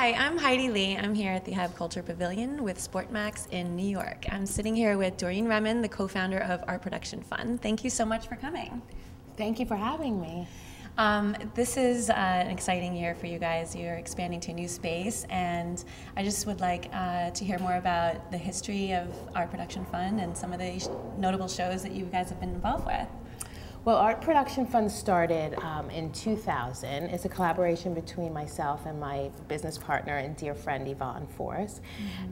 Hi, I'm Heidi Lee. I'm here at the Hub Culture Pavilion with Sportmax in New York. I'm sitting here with Doreen Remen, the co-founder of Art Production Fund. Thank you so much for coming. Thank you for having me. This is an exciting year for you guys. You're expanding to a new space, and I just would like to hear more about the history of Art Production Fund and some of the notable shows that you guys have been involved with. Well, Art Production Fund started in 2000. It's a collaboration between myself and my business partner and dear friend Yvonne Force.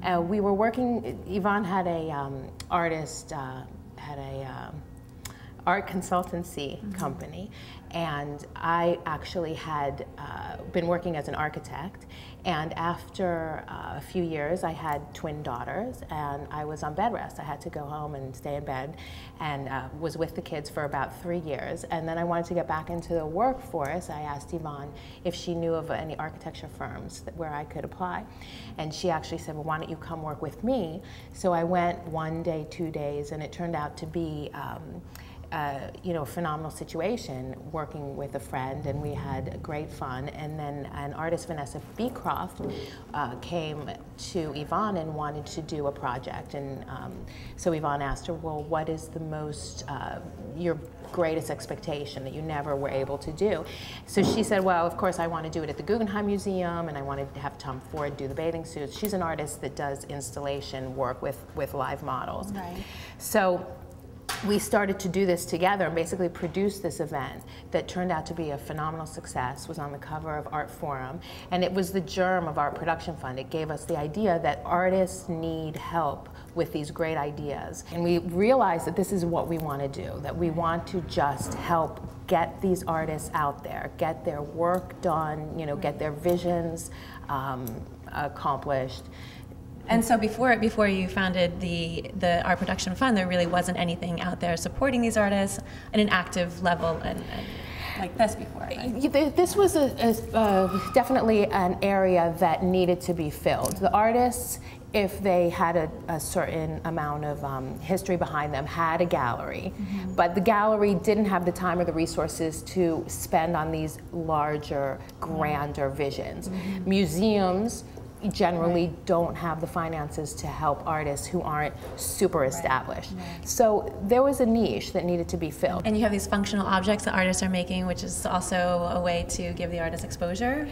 We were working, Yvonne had a art consultancy company, and I actually had been working as an architect, and after a few years I had twin daughters and I was on bed rest. I had to go home and stay in bed, and was with the kids for about 3 years, and then I wanted to get back into the workforce. I asked Yvonne if she knew of any architecture firms where I could apply, and she actually said, well, why don't you come work with me? So I went 1 day, 2 days, and it turned out to be a phenomenal situation, working with a friend, and we had great fun. And then an artist, Vanessa Beecroft, came to Yvonne and wanted to do a project. And so Yvonne asked her, well, what is the most, your greatest expectation that you never were able to do? So she said, well, of course I want to do it at the Guggenheim Museum, and I wanted to have Tom Ford do the bathing suits. She's an artist that does installation work with live models. Right. So we started to do this together and basically produce this event that turned out to be a phenomenal success, was on the cover of Art Forum, and it was the germ of Art Production Fund. It gave us the idea that artists need help with these great ideas. And we realized that this is what we want to do, that we want to just help get these artists out there, get their work done, get their visions accomplished. And so before you founded the Art Production Fund, there really wasn't anything out there supporting these artists at an active level and like this before, right? This was definitely an area that needed to be filled. The artists, if they had a certain amount of history behind them, had a gallery, but the gallery didn't have the time or the resources to spend on these larger, grander visions. Museums generally don't have the finances to help artists who aren't super established. So there was a niche that needed to be filled. And you have these functional objects that artists are making, which is also a way to give the artist exposure.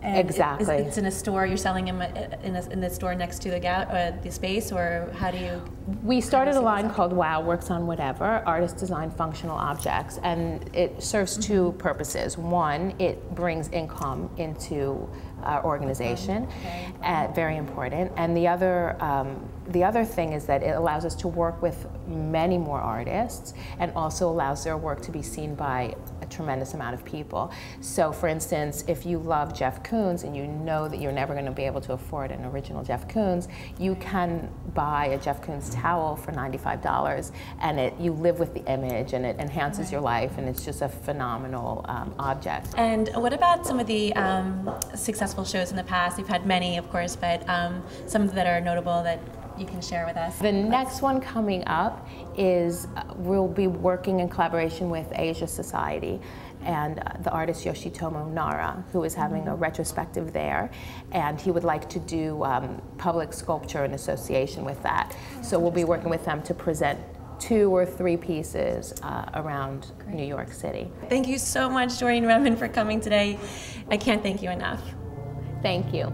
And exactly. It's in a store. You're selling them in the store next to the space, or how do you? We started a line called Wow Works on Whatever, Artist Design Functional Objects, and it serves two purposes. One, it brings income into our organization, very important. And the other thing is that it allows us to work with many more artists, and also allows their work to be seen by a tremendous amount of people. So for instance, if you love Jeff Koons and you know that you're never going to be able to afford an original Jeff Koons, you can buy a Jeff Koons towel for $95, and you live with the image, and it enhances your life, and it's just a phenomenal object. And what about some of the successful shows in the past? You've had many, of course, but some that are notable that you can share with us. The next one coming up is we'll be working in collaboration with Asia Society and the artist Yoshitomo Nara, who is having a retrospective there, and he would like to do public sculpture in association with that. So we'll be working with them to present 2 or 3 pieces around New York City. Thank you so much, Doreen Remen, for coming today. I can't thank you enough. Thank you.